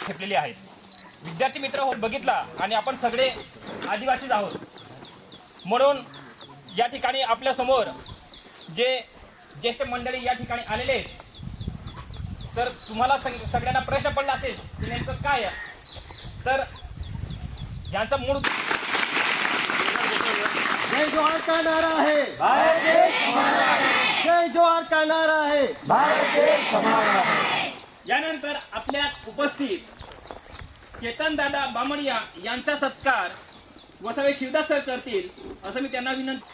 ठेपलेली आहेत. विद्यार्थी मित्र हो बघितला आणि आपण सगळे आदिवासीच आहोत, म्हणून या ठिकाणी आपल्या समोर जे ज्येष्ठ मंडळी या ठिकाणी आलेले आहेत, तर तुम्हाला सगळ्यांना प्रश्न पडला असेल की नेमकं काय आहे. तर यांचा मूळ जय जोहार का नारा है, भारत देश हमारा है. जय जोहार का नारा है, भारत देश हमारा है. यानंतर आपल्या उपस्थित केतन दादा बामणिया यांचा सत्कार वसावे शिवदास सर करतील असं मी त्यांना विनंती.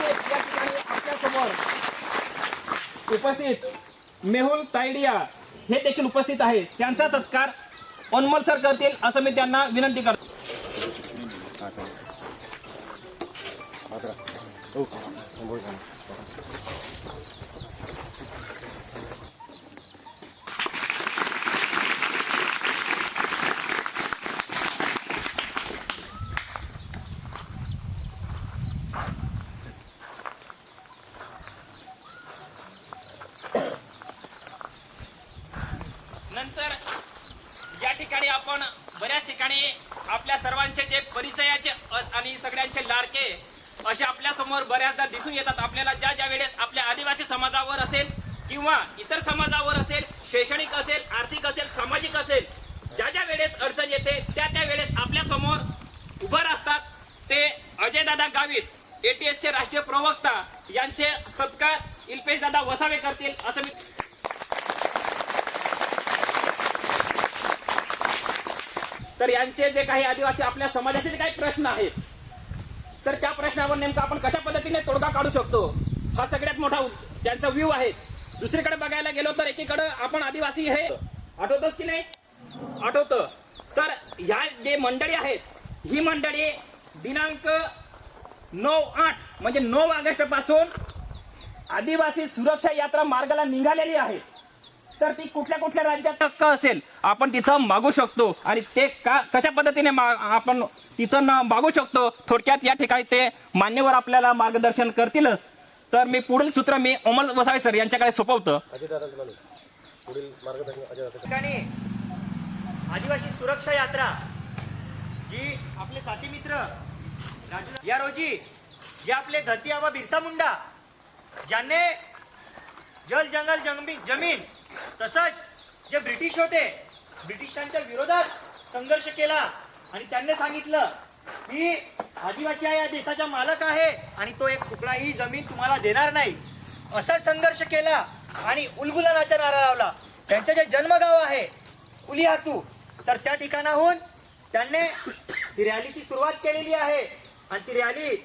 या ठिकाणी आपल्या समोर उपस्थित मेहुल तायडिया हे देखील उपस्थित आहेत. त्यांचा सत्कार अनमोल सर करतील असं मी त्यांना विनंती करतो. नंतर या ठिकाणी आपण बऱ्याच ठिकाणी आपल्या सर्वांचे जे परिचयाचे आणि सगळ्यांचे लाडके असे आपल्या समोर बऱ्याचदा दिसून येतात. आपल्याला ज्या ज्या वेळेस आपल्या आदिवासी समाजावर असेल किंवा इतर समाजावर असेल, शैक्षणिक असेल, आर्थिक असेल, सामाजिक असेल, ज्या ज्या वेळेस अडचण येते त्या त्या वेळेस आपल्या समोर उभं असतात. ते अजयदादा गावित ATSचे राष्ट्रीय प्रवक्ता यांचे सत्कार इल्पेश दादा वसावे करतील असं मी. तर यांचे जे काही आदिवासी आपल्या समाजाचे जे काही प्रश्न आहेत, तर त्या प्रश्नावर नेमकं आपण कशा पद्धतीने तोडगा काढू शकतो हा सगळ्यात मोठा त्यांचा व्ह्यू आहे. दुसरीकडे बघायला गेलो तर एकीकडे आपण आदिवासी हे आठवतच की नाही, आठवतं. तर ह्या जे मंडळी आहेत, ही मंडळी दिनांक 9/8 म्हणजे 9 ऑगस्ट पासून आदिवासी सुरक्षा यात्रा मार्गाला निघालेली आहे. तर ती कुठल्या कुठल्या राज्यात हक्क असेल आपण तिथं मागू शकतो आणि ते कशा पद्धतीने आपण तिथं मागू शकतो, थोडक्यात या ठिकाणी ते मान्यवर आपल्याला मार्गदर्शन करतीलच. तर मी पुढील सूत्र मी अमोल वसावे सर यांच्याकडे सोपवतो. ठिकाणी आदिवासी सुरक्षा यात्रा जी आपले साथी मित्र या रोजी जे आपले धरती आबा बिरसा मुंडा ज्यांनी जल जंगल जमीन तसंच जे ब्रिटिश होते, ब्रिटिशांच्या विरोधात संघर्ष केला आणि त्यांनी सांगितलं की आदिवासी हा या देशाचा मालक आहे आणि तो एक तुकडाही जमीन तुम्हाला देणार नाही, असा संघर्ष केला आणि उलगुलानाचा नारा लावला. त्यांचं जे जन्मगाव आहे उलिहातू, तर त्या ठिकाणाहून त्यांनी ती रॅलीची सुरुवात केलेली आहे आणि ती रॅली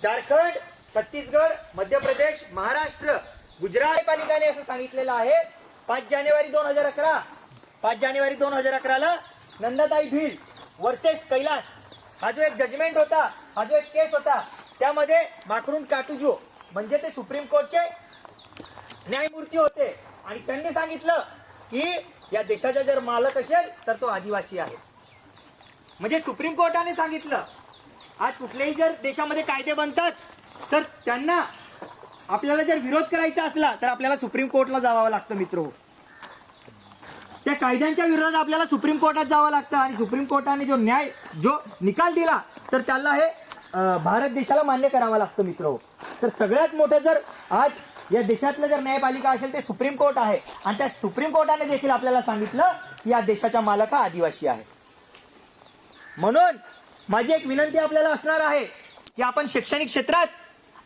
झारखंड, छत्तीसगड, मध्य प्रदेश, महाराष्ट्र, गुजरात पालिकाने असं सांगितलेलं आहे 5 जानेवारी 2011ला नंदाताई भील वर्सेस कैलास हा जो एक जजमेंट होता, हा जो एक केस होता, त्यामध्ये माकरून काटुजो म्हणजे ते सुप्रीम कोर्टचे न्यायमूर्ती होते आणि त्यांनी सांगितलं की या देशाचा जर मालक असेल तर तो आदिवासी आहे. म्हणजे सुप्रीम कोर्टाने सांगितलं. आज कुठल्याही जर देशामध्ये कायदे बनतात तर त्यांना आपल्याला जर विरोध करायचा असला तर आपल्याला सुप्रीम कोर्टला जावं लागतं मित्र. त्या कायद्यांच्या विरोधात आपल्याला सुप्रीम कोर्टात जावं लागतं आणि सुप्रीम कोर्टाने जो निकाल दिला तर त्याला हे भारत देशाला मान्य करावं लागतं मित्र. तर सगळ्यात मोठं जर आज या देशातलं जर न्यायपालिका असेल ते सुप्रीम कोर्ट आहे आणि त्या सुप्रीम कोर्टाने देखील आपल्याला सांगितलं की या देशाचा मालक हा आदिवासी आहे. म्हणून माझी एक विनंती आपल्याला असणार आहे की आपण शैक्षणिक क्षेत्रात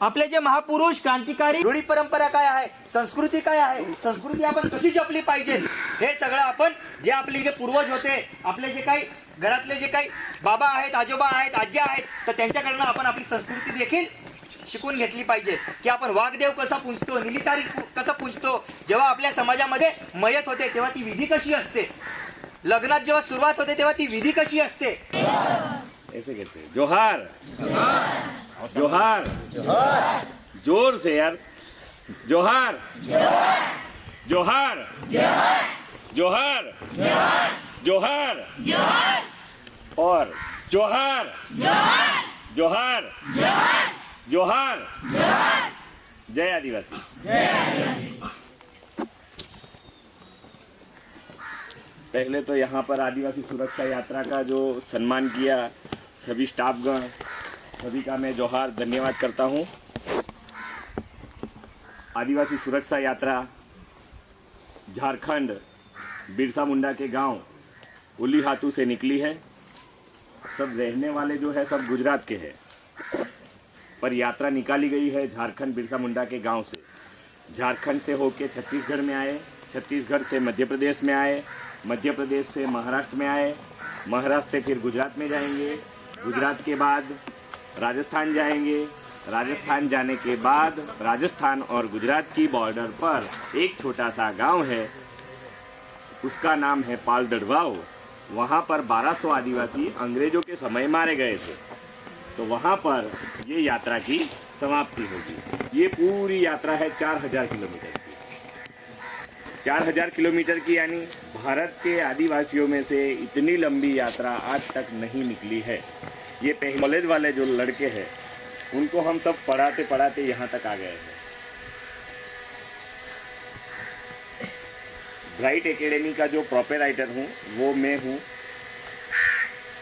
आपले जे महापुरुष क्रांतिकारी रूढी परंपरा काय आहे, संस्कृती काय आहे, संस्कृती आपण कशी जपली पाहिजे, हे सगळं आपण जे आपले जे पूर्वज होते, आपले जे काही घरातले जे काही बाबा आहेत, आजोबा आहेत, आजी आहेत, तर त्यांच्याकडनं आपण आपली संस्कृती देखील शिकून घेतली पाहिजे की आपण वाघदेव कसा पुंजतो, निलिचारी कसं पुंजतो, जेव्हा आपल्या समाजामध्ये मयत होते तेव्हा ती विधी कशी असते, लग्नात जेव्हा सुरुवात होते तेव्हा ती विधी कशी असते. जोहार जोहार जोहार, जोर से यार, जोहार जोहार जोहार जोहार और जोहार जोहार जोहार. जय आदिवासी. पहले तो यहाँ पर आदिवासी सुरक्षा यात्रा का जो सम्मान किया सभी स्टाफगण सभी का मैं जोहार धन्यवाद करता हूँ। आदिवासी सुरक्षा यात्रा झारखंड बिरसा मुंडा के गांव उलीहातू से निकली है। सब रहने वाले जो है सब गुजरात के हैं, पर यात्रा निकाली गई है झारखंड बिरसा मुंडा के गांव से। झारखंड से होके छत्तीसगढ़ में आए, छत्तीसगढ़ से मध्य प्रदेश में आए, मध्य प्रदेश से महाराष्ट्र में आए, महाराष्ट्र से फिर गुजरात में जाएंगे, गुजरात के बाद राजस्थान जाएंगे, राजस्थान जाने के बाद राजस्थान और गुजरात की बॉर्डर पर एक छोटा सा गांव है, उसका नाम है पाल दड़वाओ। वहाँ पर 1200 आदिवासी अंग्रेजों के समय मारे गए थे, तो वहाँ पर ये यात्रा की समाप्ति होगी। ये पूरी यात्रा है 4000 किलोमीटर की। 4000 किलोमीटर की, यानी भारत के आदिवासियों में से इतनी लंबी यात्रा आज तक नहीं निकली है। ये पहले कॉलेज वाले जो लड़के हैं उनको हम सब पढ़ाते पढ़ाते यहाँ तक आ गए हैं। ब्राइट एकेडमी का जो प्रोपराइटर हूँ वो मैं हूँ।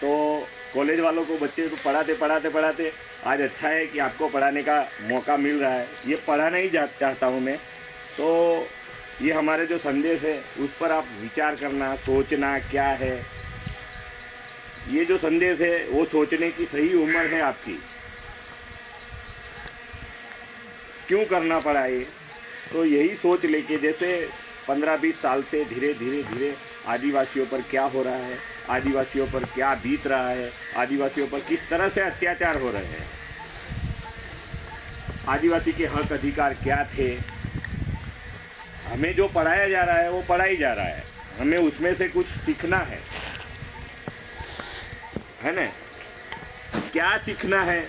तो कॉलेज वालों को बच्चे को पढ़ाते पढ़ाते पढ़ाते आज अच्छा है कि आपको पढ़ाने का मौका मिल रहा है। ये पढ़ाना ही चाहता हूँ मैं। तो ये हमारे जो संदेश है उस पर आप विचार करना, सोचना क्या है। ये जो संदेश है वो सोचने की सही उम्र है आपकी। क्यों करना पड़ा ये? तो यही सोच लेके जैसे 15-20 साल से धीरे धीरे धीरे आदिवासियों पर क्या हो रहा है, आदिवासियों पर क्या बीत रहा है, आदिवासियों पर किस तरह से अत्याचार हो रहे हैं, आदिवासी के हक अधिकार क्या थे, हमें जो पढ़ाया जा रहा है वो पढ़ाई जा रहा है, हमें उसमें से कुछ सीखना है ना? क्या सीखना है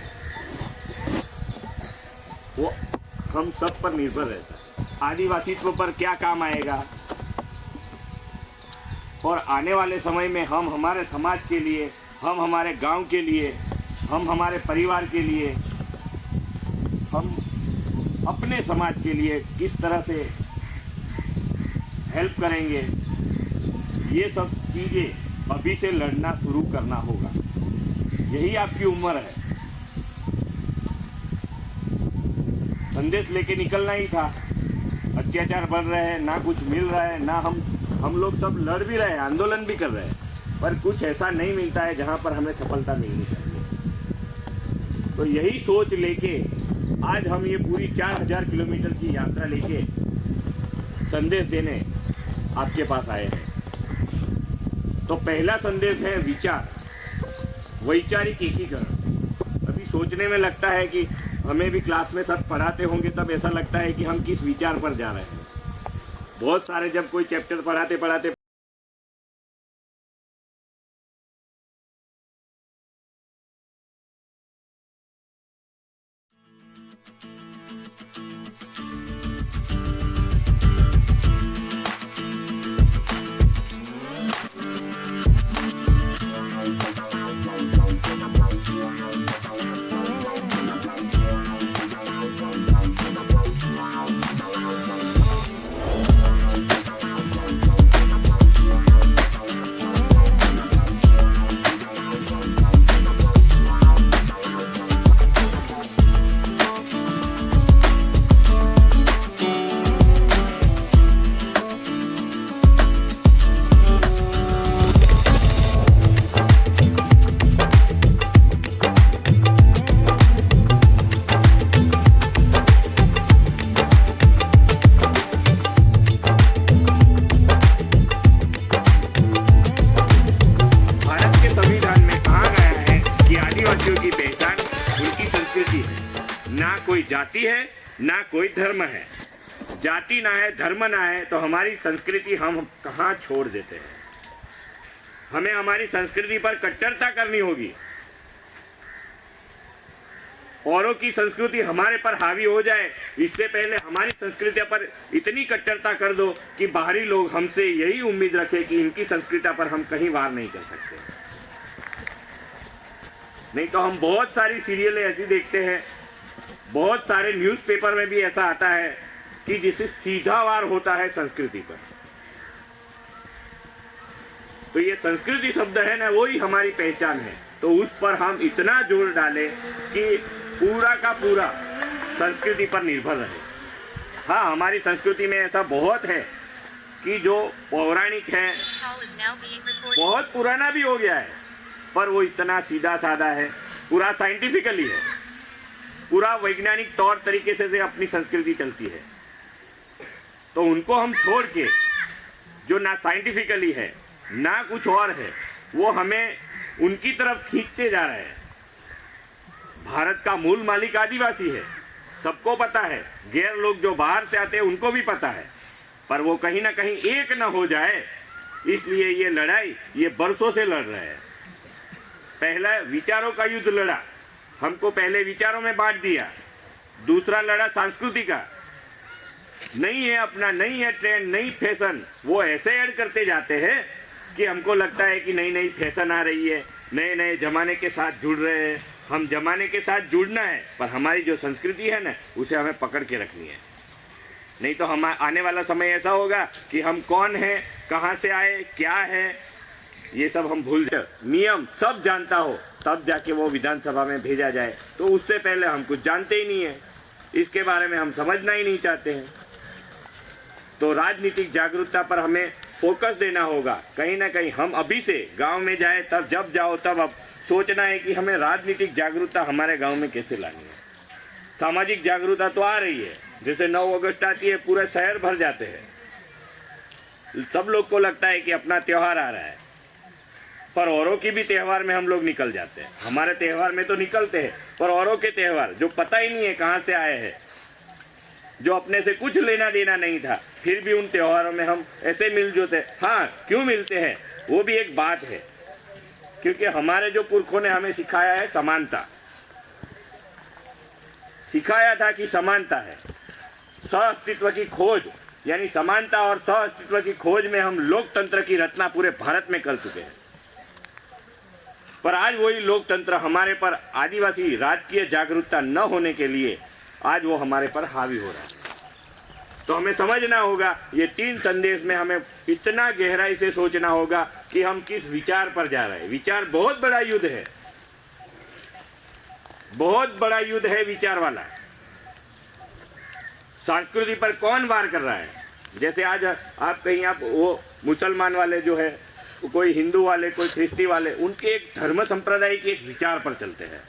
वो हम सब पर निर्भर रहता है। आदिवासित्व पर क्या काम आएगा और आने वाले समय में हम हमारे समाज के लिए, हम हमारे गांव के लिए, हम हमारे परिवार के लिए, हम अपने समाज के लिए किस तरह से हेल्प करेंगे, ये सब चीज़ें अभी से लड़ना शुरू करना होगा। यही आपकी उम्र है। संदेश लेके निकलना ही था। अत्याचार बढ़ रहे हैं, ना कुछ मिल रहा है, ना हम लोग सब लड़ भी रहे हैं, आंदोलन भी कर रहे हैं, पर कुछ ऐसा नहीं मिलता है जहां पर हमें सफलता मिलनी चाहिए। तो यही सोच लेके आज हम ये पूरी 4000 किलोमीटर की यात्रा लेके संदेश देने आपके पास आए हैं। तो पहला संदेश है विचार, वैचारिक एकीकरण। अभी सोचने में लगता है कि हमें भी क्लास में सब पढ़ाते होंगे तब ऐसा लगता है कि हम किस विचार पर जा रहे हैं। बहुत सारे जब कोई चैप्टर पढ़ाते पढ़ाते कोई जाति है ना कोई धर्म है। जाति ना है, धर्म ना है, तो हमारी संस्कृति हम कहाँ छोड़ देते हैं। हमें हमारी संस्कृति पर कट्टरता करनी होगी। औरों की संस्कृति हमारे पर हावी हो जाए, इससे पहले हमारी संस्कृति पर इतनी कट्टरता कर दो कि बाहरी लोग हमसे यही उम्मीद रखें कि इनकी संस्कृति पर हम कहीं वार नहीं कर सकते। नहीं तो हम बहुत सारी सीरियलें ऐसी देखते हैं, बहुत सारे न्यूज़पेपर में भी ऐसा आता है कि जिससे सीधा वार होता है संस्कृति पर। तो ये संस्कृति शब्द है ना, वही हमारी पहचान है। तो उस पर हम इतना जोर डालें कि पूरा का पूरा संस्कृति पर निर्भर रहे। हाँ, हमारी संस्कृति में ऐसा बहुत है कि जो पौराणिक है, बहुत पुराना भी हो गया है, पर वो इतना सीधा साधा है, पूरा साइंटिफिकली है, पूरा वैज्ञानिक तौर तरीके से अपनी संस्कृति चलती है। तो उनको हम छोड़ के जो ना साइंटिफिकली है ना कुछ और है, वो हमें उनकी तरफ खींचते जा रहे हैं। भारत का मूल मालिक आदिवासी है, सबको पता है। गैर लोग जो बाहर से आते हैं उनको भी पता है, पर वो कहीं ना कहीं एक न हो जाए, इसलिए ये लड़ाई ये बरसों से लड़ रहे हैं। पहला विचारों का युद्ध लड़ा, हमको पहले विचारों में बांट दिया। दूसरा लड़ा संस्कृति का, नहीं है अपना, नहीं है ट्रेंड, नहीं फैशन, वो ऐसे ऐड करते जाते हैं कि हमको लगता है कि नई नई फैशन आ रही है, नए नए जमाने के साथ जुड़ रहे हैं। हम जमाने के साथ जुड़ना है, पर हमारी जो संस्कृति है ना, उसे हमें पकड़ के रखनी है। नहीं तो हम आने वाला समय ऐसा होगा कि हम कौन हैं, कहाँ से आए, क्या है, ये सब हम भूल जाए। नियम सब जानता हो तब जाके वो विधानसभा में भेजा जाए, तो उससे पहले हम कुछ जानते ही नहीं है, इसके बारे में हम समझना ही नहीं चाहते हैं। तो राजनीतिक जागरूकता पर हमें फोकस देना होगा। कहीं ना कहीं हम अभी से गांव में जाए, तब जब जाओ तब अब सोचना है कि हमें राजनीतिक जागरूकता हमारे गांव में कैसे लानी है। सामाजिक जागरूकता तो आ रही है, जैसे 9 अगस्त आती है, पूरे शहर भर जाते हैं, सब लोग को लगता है कि अपना त्योहार आ रहा है, पर औरों की भी त्यौहार में हम लोग निकल जाते हैं। हमारे त्यौहार में तो निकलते हैं, पर औरों के त्यौहार जो पता ही नहीं है कहाँ से आए हैं, जो अपने से कुछ लेना देना नहीं था, फिर भी उन त्योहारों में हम ऐसे मिलजुलते। हाँ, क्यों मिलते हैं वो भी एक बात है, क्योंकि हमारे जो पुरखों ने हमें सिखाया है समानता, सिखाया था कि समानता है, सह अस्तित्व की खोज, यानी समानता और सह अस्तित्व की खोज में हम लोकतंत्र की रचना पूरे भारत में कर चुके हैं। पर आज वही लोकतंत्र हमारे पर आदिवासी राजकीय जागरूकता न होने के लिए आज वो हमारे पर हावी हो रहा है। तो हमें समझना होगा, ये 3 संदेश में हमें इतना गहराई से सोचना होगा कि हम किस विचार पर जा रहे हैं। विचार बहुत बड़ा युद्ध है, बहुत बड़ा युद्ध है विचार वाला। संस्कृति पर कौन वार कर रहा है? जैसे आज आप कहीं आप वो मुसलमान वाले जो है, कोई हिंदू वाले, कोई ख्रिस्ती वाले, उनके एक धर्म संप्रदाय के एक विचार पर चलते हैं।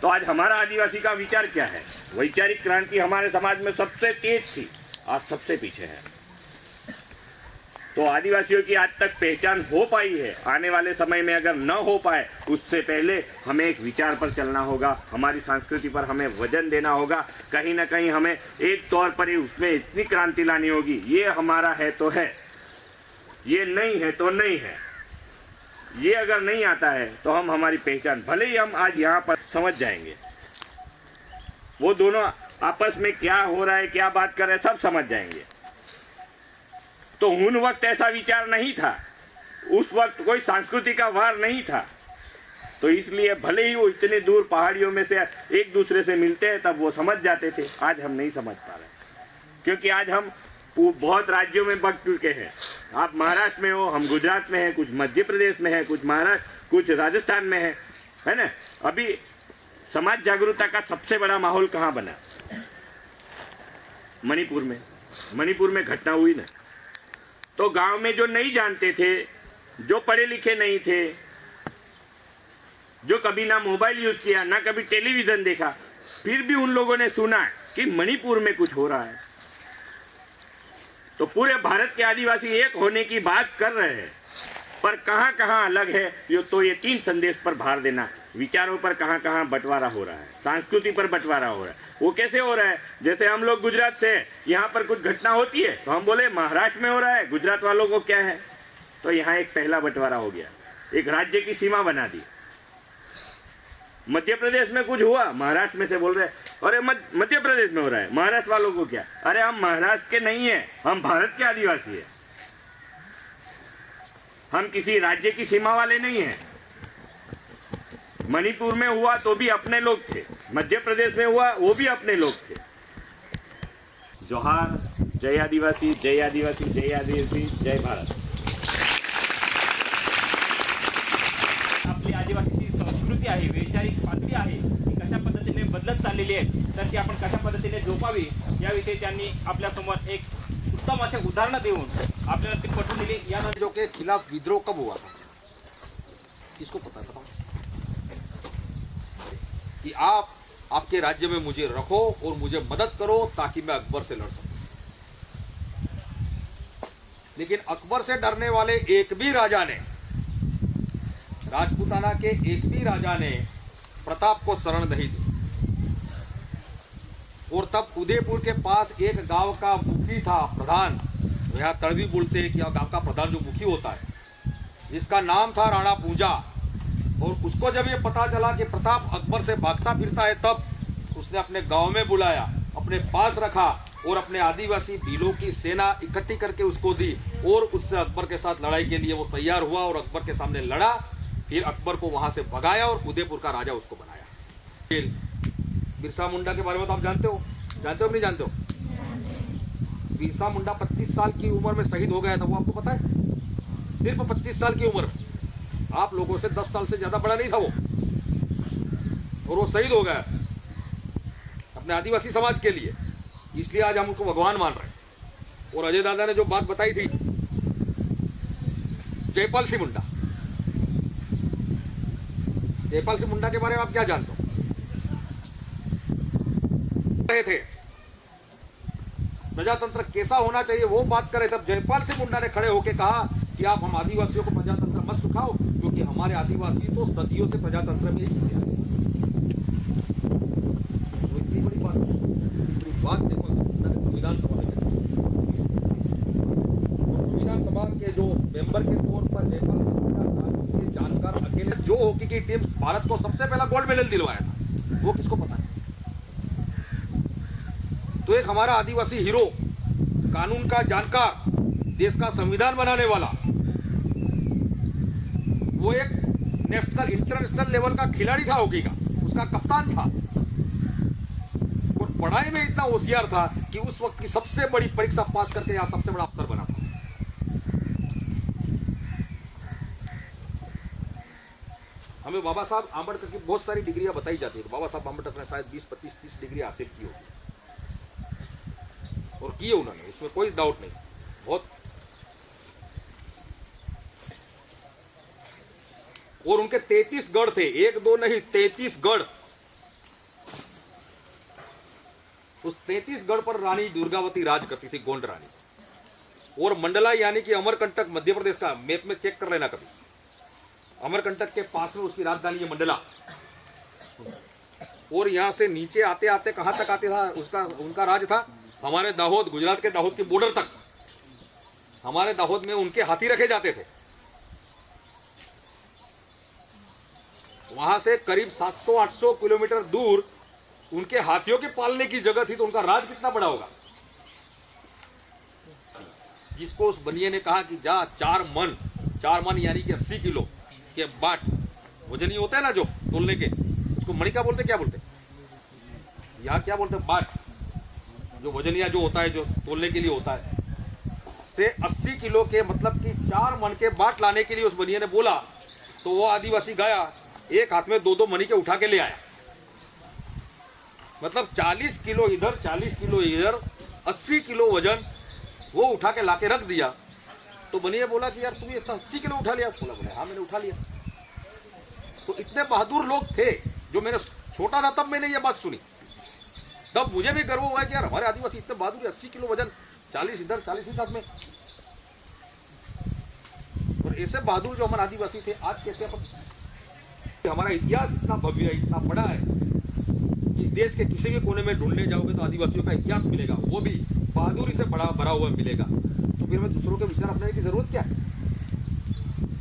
तो आज हमारा आदिवासी का विचार क्या है? वैचारिक क्रांति हमारे समाज में सबसे तेज थी, आज सबसे पीछे है। तो आदिवासियों की आज तक पहचान हो पाई है, आने वाले समय में अगर न हो पाए, उससे पहले हमें एक विचार पर चलना होगा, हमारी संस्कृति पर हमें वजन देना होगा। कहीं ना कहीं हमें एक तौर पर ही उसमें इतनी क्रांति लानी होगी, ये हमारा है तो है, ये नहीं है तो नहीं है। ये अगर नहीं आता है तो हम हमारी पहचान, भले ही हम आज यहाँ पर समझ जाएंगे, वो दोनों आपस में क्या हो रहा है, क्या बात कर रहे हैं, सब समझ जाएंगे। तो उन वक्त ऐसा विचार नहीं था, उस वक्त कोई संस्कृति का वार नहीं था, तो इसलिए भले ही वो इतने दूर पहाड़ियों में से एक दूसरे से मिलते हैं, तब वो समझ जाते थे। आज हम नहीं समझ पा रहे, क्योंकि आज हम बहुत राज्यों में बग चुके हैं। आप महाराष्ट्र में हो, हम गुजरात में हैं, कुछ मध्य प्रदेश में है, कुछ महाराष्ट्र, कुछ राजस्थान में है ना। अभी समाज जागरूकता का सबसे बड़ा माहौल कहाँ बना? मणिपुर में। मणिपुर में घटना हुई ना, तो गांव में जो नहीं जानते थे, जो पढ़े लिखे नहीं थे, जो कभी ना मोबाइल यूज किया ना कभी टेलीविजन देखा, फिर भी उन लोगों ने सुना कि मणिपुर में कुछ हो रहा है। तो पूरे भारत के आदिवासी एक होने की बात कर रहे हैं, पर कहां कहां अलग है, तो ये 3 संदेश पर भार देना। विचारों पर कहां कहां बंटवारा हो रहा है, संस्कृति पर बंटवारा हो रहा है। वो कैसे हो रहा है? जैसे हम लोग गुजरात से, यहाँ पर कुछ घटना होती है तो हम बोले महाराष्ट्र में हो रहा है, गुजरात वालों को क्या है? तो यहाँ एक पहला बंटवारा हो गया, एक राज्य की सीमा बना दी। मध्य प्रदेश में कुछ हुआ, महाराष्ट्र में से बोल रहे अरे मध्य प्रदेश में हो रहा है, महाराष्ट्र वालों को क्या? अरे हम महाराष्ट्र के नहीं है, हम भारत के आदिवासी है, हम किसी राज्य की सीमा वाले नहीं है। मणिपुर में हुआ तो भी अपने लोग थे, मध्य प्रदेश में हुआ वो भी अपने लोग थे। जोहार, जय आदिवासी, जय आदिवासी, जय आदिवासी, जय भारत। परिस्थिती आहे, वैचारिक पातळी आहे ती कशा पद्धतीने बदलत चाललेली आहे, तर ती आपण कशा पद्धतीने जोपावी याविषयी त्यांनी आपल्यासमोर एक उत्तम असे उदाहरणं देऊन आपल्याला ती पटवून दिली. यानंतर जो के खिलाफ विद्रोह कब हुआ था? किसको पता था कि आप आपके राज्य में मुझे रखो और मुझे मदद करो ताकि मैं अकबर से लड़ सकूं? लेकिन अकबर से डरने वाले एक भी राजा ने, राजपूताना के एक भी राजा ने प्रताप को शरण नहीं दी. और तब उदयपुर के पास एक गांव का मुखी था, प्रधान, यहाँ तड़वी बोलते हैं कि गांव का प्रधान जो मुखी होता है, जिसका नाम था राणा पूजा. और उसको जब ये पता चला कि प्रताप अकबर से भागता फिरता है, तब उसने अपने गांव में बुलाया, अपने पास रखा और अपने आदिवासी भीलों की सेना इकट्ठी करके उसको दी और उससे अकबर के साथ लड़ाई के लिए वो तैयार हुआ और अकबर के सामने लड़ा. फिर अकबर को वहां से भगाया और उदयपुर का राजा उसको बनाया. फिर बिरसा मुंडा के बारे में तो आप जानते हो कि नहीं जानते हो? बिरसा मुंडा 25 साल की उम्र में शहीद हो गया था, वो आपको पता है? सिर्फ 25 साल की उम्र में. आप लोगों से 10 साल से ज्यादा बड़ा नहीं था वो, और वो शहीद हो गया अपने आदिवासी समाज के लिए. इसलिए आज हम उसको भगवान मान रहे हैं. और अजय दादा ने जो बात बताई थी, जयपाल सिंह मुंडा, जयपाल सिंह मुंडा के बारे में आप क्या जानते हो? रहे थे प्रजातंत्र कैसा होना चाहिए वो बात करे, तब जयपाल सिंह मुंडा ने खड़े होकर कहा कि आप हम आदिवासियों को प्रजातंत्र मत सिखाओ, क्योंकि हमारे आदिवासी तो सदियों से प्रजातंत्र में ही जीते हैं. तो इतनी बड़ी बात जयपाल सिंह मुंडा ने संविधान सभा में कही. संविधान सभा के जो मेंबर के तौर पर जयपाल सिंह मुंडा के जानकार अकेले जो हॉकी की टीम भारत को सबसे पहला गोल्ड मेडल दिलवाया था, वो किसको पता है? तो एक हमारा आदिवासी हीरो, कानून का जानकार, देश का संविधान बनाने वाला, वो एक नेशनल इंटरनेशनल लेवल का खिलाड़ी था हॉकी का, उसका कप्तान था और पढ़ाई में इतना होशियार था कि उस वक्त की सबसे बड़ी परीक्षा पास करके यहाँ सबसे बड़ा अफसर बना था. हमें बाबा साहब आंबेडकर की बहुत सारी डिग्रियां बताई जाती है. बाबा साहब आंबेडकर ने शायद 20, 25, 30 डिग्री हासिल की होगी और किए उन्होंने, इसमें कोई डाउट नहीं. बहुत. और उनके 33 गढ़ थे, 1 2 नहीं 33 गढ़. उस 33 गढ़ पर रानी दुर्गावती राज करती थी, गोंड रानी. और मंडला यानी कि अमरकंटक मध्य प्रदेश का, मैप में चेक कर लेना कभी, अमरकंटक के पास में उसकी राजधानी है मंडला. और यहां से नीचे आते आते कहां तक आते था, उसका उनका राज था हमारे दाहोद, गुजरात के दाहोद की बॉर्डर तक. हमारे दाहोद में उनके हाथी रखे जाते थे. वहां से करीब 700-800 किलोमीटर दूर उनके हाथियों के पालने की जगह थी. तो उनका राज कितना बड़ा होगा. जिसको उस बनिए ने कहा कि जा 4 मन यानी कि 80 किलो के बाट, वजनी होता है ना जो तोलने के, उसको मणि का बोलते, क्या बोलते यहाँ, क्या बोलते, बाट, जो वजनिया जो होता है, जो तोलने के लिए होता है, से 80 किलो के, मतलब कि 4 मन के बाट लाने के लिए उस बनिए ने बोला. तो वो आदिवासी गया, एक हाथ में 2-2 मणि के उठा के ले आया. मतलब 40 किलो इधर 40 किलो इधर, 80 किलो वजन वो उठा के लाके रख दिया. तो बनिए बोला कि यार तुम ये 80 किलो उठा लिया. बोला हाँ मैंने उठा लिया. तो इतने बहादुर लोग थे. जो मैंने छोटा था तब मैंने ये बात सुनी, तब मुझे भी गर्व हुआ कि यार हमारे आदिवासी इतने बहादुर, 80 किलो वजन, 40 इधर 40 इधर में. और ऐसे बहादुर जो हमारे आदिवासी थे, आज कैसे अपन, हमारा इतिहास इतना भव्य है, इतना बड़ा है. इस देश के किसी भी कोने में ढूंढने जाओगे तो आदिवासियों का इतिहास मिलेगा, वो भी बहादुरी से भरा हुआ मिलेगा. तो फिर हमें दूसरों के विचार अपनाने की जरूरत क्या है?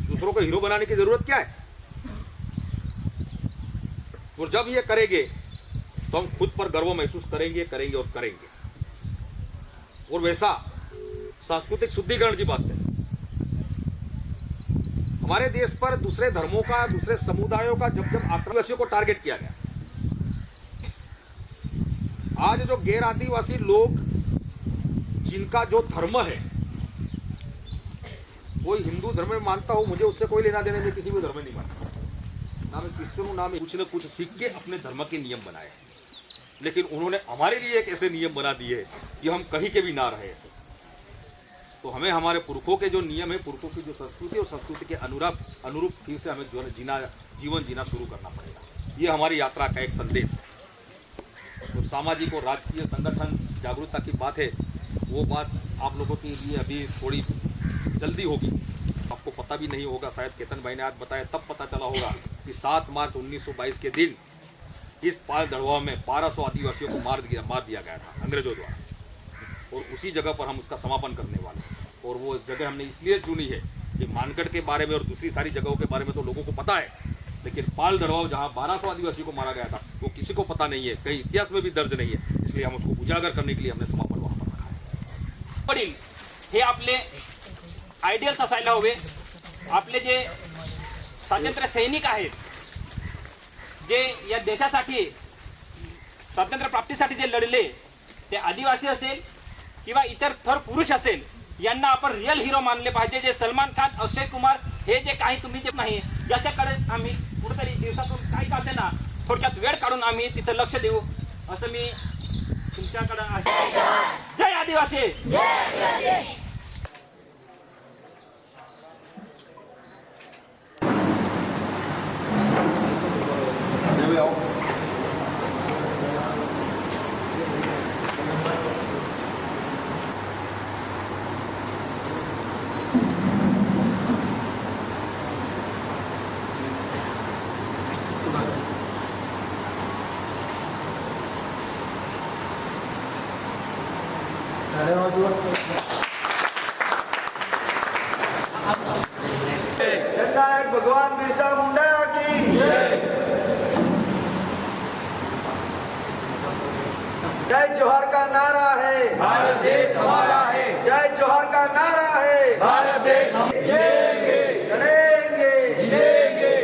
दूसरों को हीरो बनाने की जरूरत क्या है? और जब ये करेंगे तो हम खुद पर गर्व महसूस करेंगे और करेंगे. और वैसा सांस्कृतिक शुद्धिकरण की बात है. हमारे देश पर दूसरे धर्मों का, दूसरे समुदायों का जब आदिवासियों को टारगेट किया गया, आज जो गैर आदिवासी लोग जिनका जो धर्म है, कोई हिंदू धर्म में मानता हो, मुझे उससे कोई लेना देना नहीं, किसी भी धर्म में नहीं मानता. ना मैं क्रिश्चियन हूँ, ना मैं कुछ न कुछ सीख के अपने धर्म के नियम बनाए, लेकिन उन्होंने हमारे लिए एक ऐसे नियम बना दिए कि हम कहीं के भी ना रहे ऐसे। तो हमें हमारे पुरखों के जो नियम है, पुरखों की जो संस्कृति, और संस्कृति के अनुरूप फिर से हमें जीवन जीना शुरू करना पड़ेगा। ये हमारी यात्रा का एक संदेश है। तो सामाजिक और राजकीय संगठन जागरूकता की बात है, वो बात आप लोगों के लिए अभी थोड़ी जल्दी होगी। आपको पता भी नहीं होगा, शायद केतन भाई ने आज बताया तब पता चला होगा कि 7 मार्च 1922 के दिन इस पाल दड़वा में 1200 आदिवासियों को मार दिया गया था अंग्रेजों द्वारा, और उसी जगह पर हम उसका समापन करने वाले हैं। और वो जगह हमने इसलिए चुनी है कि मानगढ़ के बारे में और दूसरी सारी जगहों के बारे में तो लोगों को पता है, लेकिन पाल दड़वा जहाँ 1200 आदिवासियों को मारा गया था वो किसी को पता नहीं है, कहीं इतिहास में भी दर्ज नहीं है। इसलिए हम उसको उजागर करने के लिए हमने समापन वहाँ पर रखा है। वडील हे आपले आयडियल्स असायला हवे। आपले जे स्वातंत्र्य सैनिक आहेत, जे या देशासाठी स्वातंत्र्य प्राप्तीसाठी जे लढले, ते आदिवासी असेल किंवा इतर थर पुरुष असेल, यांना आपण रिअल हिरो मानले पाहिजे। जे सलमान खान, अक्षय कुमार हे जे काही तुम्ही जे नाही, याच्याकडे आम्ही कुठेतरी दिवसातून काही का असेना थोडक्यात वेळ काढून आम्ही तिथं लक्ष देऊ, असं मी तुमच्याकडे जय आदिवासी। जननायक भगवान बिरसा मुंडा की जय जोहर का नारा है, भारत देश हमारा है। जय जोहर का नारा है, भारत देश हम जीतेंगे, लड़ेंगे, जीतेंगे।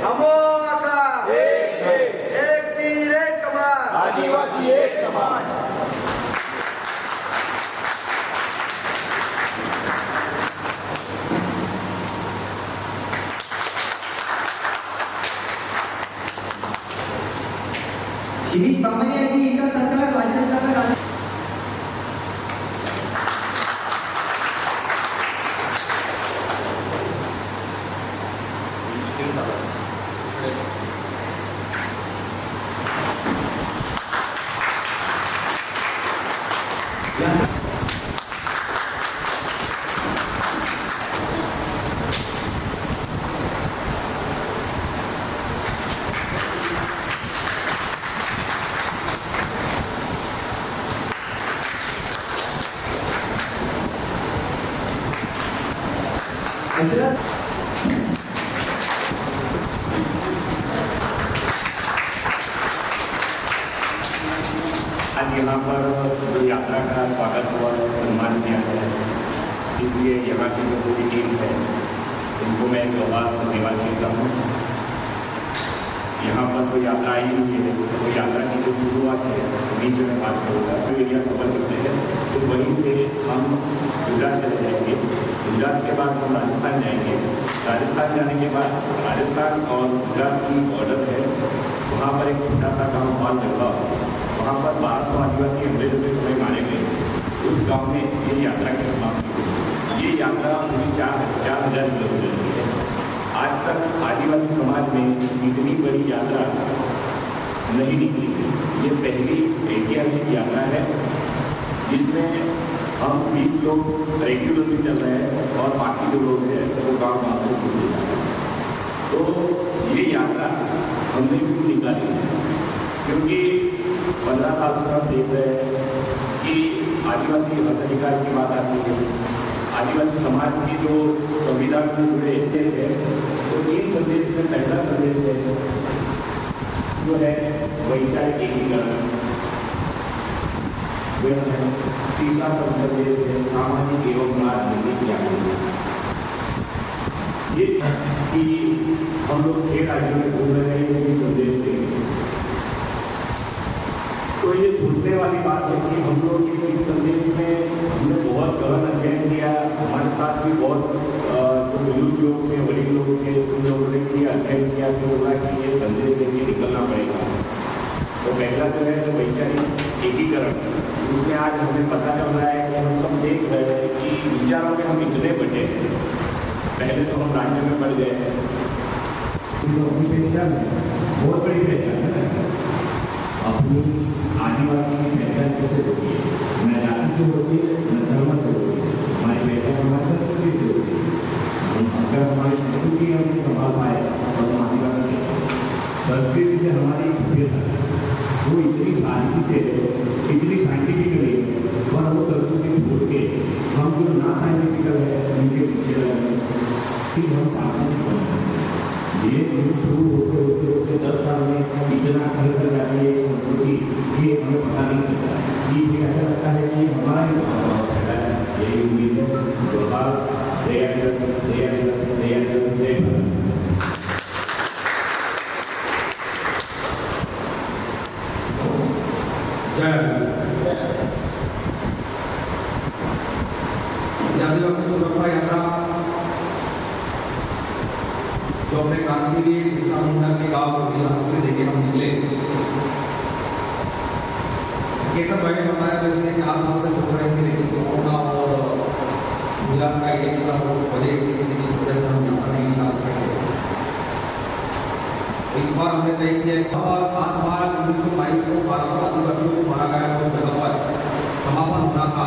हमो आका एक से, एक तीर एक कमान, आदिवासी एक समान। शिरीष बामणे यांनी इंडिया सरकार राज्य सरकारला आज यहाँ पर जो यात्रा का स्वागत हुआ, सम्मान किया गया है, इसलिए यहाँ की जो पूरी टीम है उनको मैं एक बार धन्यवाद देता हूँ। यहाँ पर तो यात्रा आई हुई है, तो यात्रा की जो शुरुआत है वहीं से मैं बात करूँगा। जो एरिया कवर करते हैं तो वहीं से हम गुजरात चले जाएंगे, गुजरात के बाद हम राजस्थान जाएंगे, राजस्थान जाने के बाद राजस्थान और गुजरात की बॉर्डर है, वहाँ पर एक छोटा सा गाँव पाल दड़वा, वहाँ पर 1200 आदिवासी अंग्रेजों के समय मारे गए। उस गांव में ये यात्रा की समाप्ति हुई। ये यात्रा पूरी 4,000 किलोमीटर की है। आज तक आदिवासी समाज में इतनी बड़ी यात्रा नहीं निकली है। ये पहली ऐतिहासिक यात्रा है जिसमें हम 20 लोग रेगुलरली चल रहे हैं और बाकी जो लोग हैं वो गाँव से जुड़े जा रहे हैं। तो ये यात्रा हमने क्यों निकाली है? क्योंकि 15 साल से हम देख रहे हैं कि आदिवासी हक अधिकार की बात आती है, आदिवासी समाज की जो संविधान से जुड़े हैं, तो 3 संदेश में पहला संदेश है जो है वैचारिक एकीकरण, तीसरा संदेश है सामाजिक एवं राजनीतिक जागरूकता। ये कि हम लोग 6 राज्यों में घूम रहे हैं, ये संदेश देंगे। तो ये सोचने वाली बात है कि हम लोग इस संदेश में हमने बहुत गहन अध्ययन किया, हमारे साथ भी बहुत जो बुजुर्ग लोग थे, वडील लोग थे, उन लोगों ने किया अध्ययन किया तो बोला कि ये संदेश देके निकलना पड़ेगा। तो पहला जो है वैचारिक एकीकरण, उसमें आज हमें पता चल रहा है कि हम सब देख रहे हैं कि विचारों में हम इतने बटे हैं। पहले तो हम राज्य में बढ़ गए हैं, अपनी पहचान है, बहुत बड़ी पहचान है। अपनी आदिवासी की पहचान कैसे होती है? न जाति से होती है, न धर्म से होती है। हमारी पहचान हमारी संस्कृति से होती है। अगर हमारी संस्कृति हम संभाल पाए और हम आदिवासी संस्कृति से हमारी सभ्यता वो इतनी सादगी से इतनी साइंटिफिकली और वो संस्कृति छोड़ के हम जो ना साइंटिफिकल है उनके पीछे लगे फिर हम सामने बने। ये शुरू होते होते होते 10 साल में इतना घर कर जाती है संस्कृति ये हमें पता नहीं चलता। ये ऐसा लगता है कि हमारा ही फैला है। यही उम्मीद है गोपाल जय आदिवासी सुरक्षा यात्रा जो अपने काम के लिए बिरसा मुंडा के गांव से लेके हम निकले। केतन भाई ने बताया वैसे 4 साल से सोच रहे थे, लेकिन कोरोना और गुजरात का इलेक्शन वजह से हम यहाँ नहीं आ सके। इस बार हमने तय किया कि 7 मार्च 1922 को 1200 आदिवासियों को मारा गया और जगह पर समापन होना था।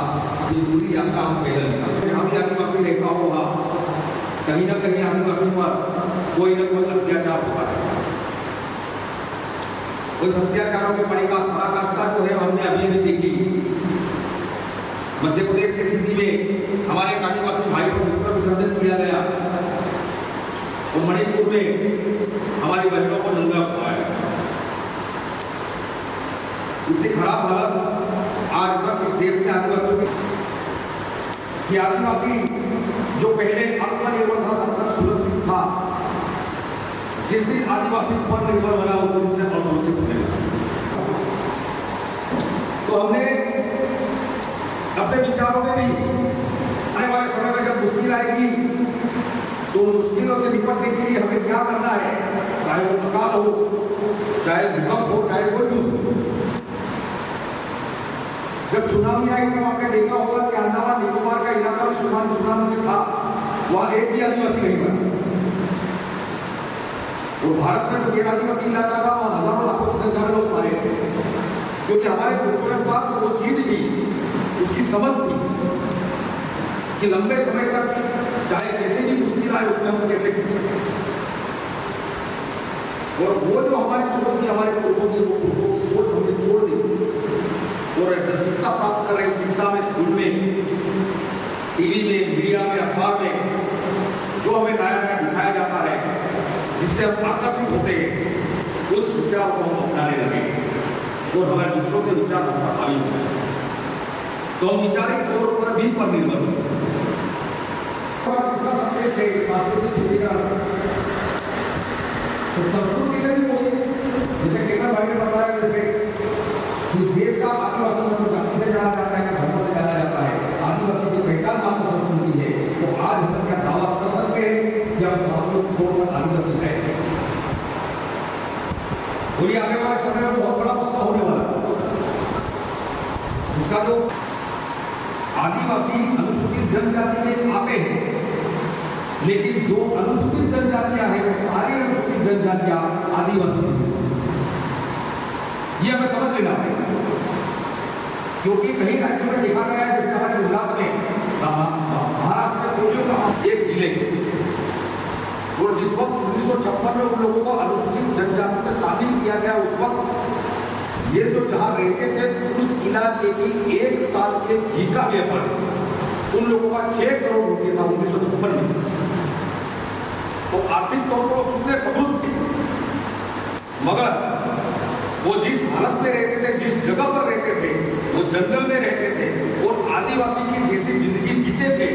ये पूरी यात्रा हम पैदल निकाले। जहाँ भी आदिवासी रहता होगा कहीं ना कहीं आदिवासी पर कोई न कोई अत्याचार होता है। उस अत्याचारों की पराकाष्ठा जो है हमने अभी भी देखी। मध्य प्रदेश के सिद्धि में हमारे आदिवासी भाई को मूत्र विसर्जन किया गया और मणिपुर में हमारी बहनों को नंगा हुआ है। इतनी खराब हालत आज तक इस देश के आदिवासियों की आदिवासी जो पहले आत्मनिर्भर था तब तक सुरक्षित था। जिस दिन आदिवासी पर निर्भर बना उस दिन से असुरक्षित होने लगा। तो हमने अपने विचारों में भी आने वाले समय में जब मुश्किल आएगी तो मुश्किलों से निपटने के लिए हमें क्या करना है, चाहे वो अकाल हो, चाहे भूकंप हो, चाहे कोई भी मुश्किल। जब सुनामी आई तब आपने देखा होगा कि अंडमान निकोबार का इलाका में सुनामी में था, वहां एक भी आदिवासी नहीं बना। और भारत में जो आदिवासी इलाका था वहां हजारों लाखों की संख्या में लोग मारे थे, क्योंकि हमारे पूर्वजों के पास वो चीज थी, उसकी समझ थी कि लंबे समय तक चाहे कैसे भी मुश्किल आए उसमें हम कैसे कर सकते। और वो जो हमारी सोच थी, हमारे पूर्वों की सोच हमने छोड़ दी। और शिक्षा प्राप्त कर रहे शिक्षा में, स्कूल में, टीवी में, मीडिया में, अखबार में जो हमें नया नया दिखाया जाता है जिससे हम आकर्षित होते हैं, उस विचार को हम अपनाने लगे और हमारे दूसरों के विचार पर प्रभावी होते हैं। तो हम वैचारिक तौर पर भी पर निर्भर होते हैं। दूसरा संदेश है सांस्कृतिक शुद्धिकरण। तो संस्कृति का भी वही, जैसे केतन भाई ने बताया, जैसे इस देश का आदिवासी मतलब जाति से जाना जाता है, धर्म से जाना जाता है। आदिवासी की पहचान मात्र संस्कृति है। तो आज हम क्या दावा कर सकते हैं कि हम सांस्कृतिक तौर पर आदिवासी है। और ये आने वाले समय में बहुत बड़ा मसला होने वाला है। उसका जो आदिवासी अनुसूचित जनजाति में आते हैं, लेकिन जो अनुसूचित जनजातियां हैं वो सारी अनुसूचित जनजातियां आदिवासी हैं। ये हमें समझ लेना है, क्योंकि कई राज्यों में देखा गया है, जैसे हमारे गुजरात में, महाराष्ट्र में कोलियों का एक जिले, और जिस वक्त 1956 में उन लोगों को अनुसूचित जनजाति में शामिल किया गया, उस वक्त ये जो जहां रहते थे उस इलाके की 1 साल के घी का व्यापार उन लोगों का 6 करोड़ रुपये था 1956 में। तो आर्थिक तौर पर कितने समृद्ध थे, मगर वो जिस हालत में रहते थे, जिस जगह पर रहते थे, वो जंगल में रहते थे और आदिवासी की जैसी जिंदगी जीते थे।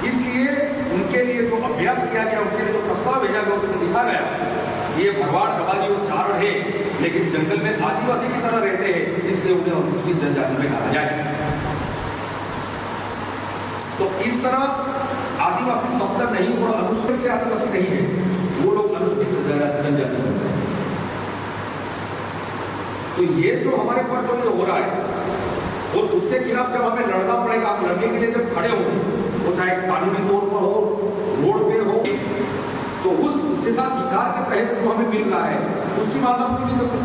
इसलिए उनके लिए जो अभ्यास किया गया, उनके लिए जो प्रस्ताव भेजा गया, उसमें लिखा गया ये भरवाड़, रबारी और चारण है, लेकिन जंगल में आदिवासी की तरह रहते हैं, इसलिए उन्हें अनुसूचित जनजाति में कहा जाए। तो इस तरह आदिवासी शब्द नहीं और अनुसूचित से आदिवासी नहीं है, वो लोग अनुसूचित जनजाति हैं। तो ये जो हमारे पर जो ये हो रहा है और उसके खिलाफ जब हमें लड़ना पड़ेगा, आप लड़ने के लिए जब खड़े हो, वो चाहे कानूनी तौर पर हो, रोड पे हो, तो उस विशेषाधिकार के तहत जो हमें मिल रहा है उसकी बात हम क्यों नहीं करते?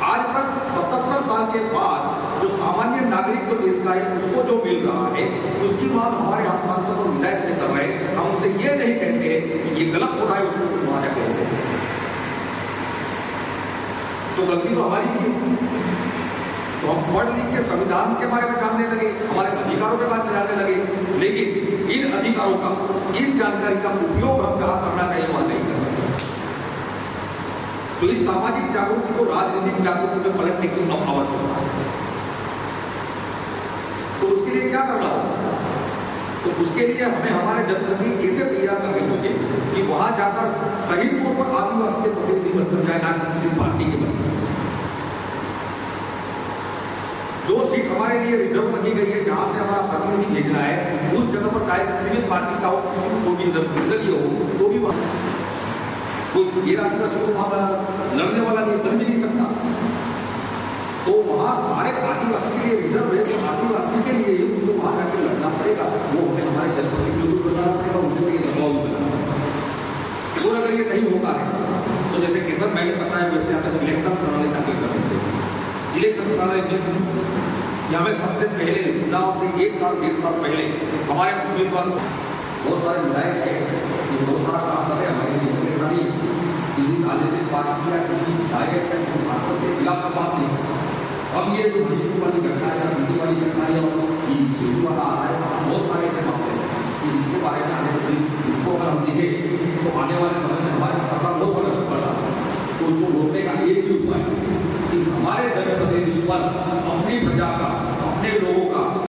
आज तक 77 साल के बाद जो सामान्य नागरिक जो देश का है उसको जो मिल रहा है उसकी बात हमारे हम सांसद और विधायक से कर रहे हैं। हम उनसे ये नहीं कहते कि ये गलत हो रहा है, उसको माना कहते हैं, तो गलती तो हमारी थी। तो हम पढ़ लिख के संविधान के बारे में जानने लगे, हमारे अधिकारों के बारे में जानने लगे, लेकिन इन अधिकारों का, इन जानकारी का उपयोग हम कहाँ करना चाहिए वहां नहीं करना। तो इस सामाजिक जागरूकता को राजनीतिक जागरूकता में पलटने की आवश्यकता है। तो उसके लिए क्या करना होगा? तो उसके लिए हमें हमारे जनप्रतिनिधि ऐसे तैयार करने होंगे कि वहां जाकर सही तौर पर आदिवासी के प्रतिनिधि बनकर जाए, ना कि किसी पार्टी के बनकर। जो सीट हमारे लिए रिजर्व रखी गई है, जहां से हमारा प्रतिनिधि भेजना है, उस जगह पर चाहे किसी भी पार्टी का हो, किसी को भी निर्दलीय हो, तो भी वहां कोई ये आदिवासी को वहां लड़ने वाला नहीं, बन भी नहीं सकता। तो वहां सारे आदिवासी के लिए रिजर्व है, तो आदिवासी के लिए उनको वहां जाकर लड़ना पड़ेगा। वो हमें हमारे जनप्रतिनिधियों को बनाना पड़ेगा, उनके लिए दबाव भी बनाना पड़ेगा। और अगर ये नहीं होता है तो जैसे केंद्र मैंने बताया वैसे हमें सिलेक्शन प्रणाली का करना। सिलेक्शन प्रणाली में हमें सबसे पहले चुनाव से 1 साल 1.5 साल पहले हमारे उम्मीदवार बहुत सारे विधायक हैं, बहुत सारा काम कर रहे हैं हमारे लिए, सारी किसी राजनीतिक पार्टी या किसी विधायक या किसी सांसद के खिलाफ का बात नहीं। अब ये जो मणिपुर वाली घटना या सिंधी वाली घटना या शिशु वाला आ रहा है, बहुत सारे ऐसे मामले हैं कि जिसके बारे में जिसको अगर हम देखें तो आने वाले समय में हमारे सरकार लोग अगर पड़ रहा है तो उसको रोकने का एक ही उपाय कि हमारे जनप्रतिनिधि पर अपनी प्रजा का, अपने लोगों का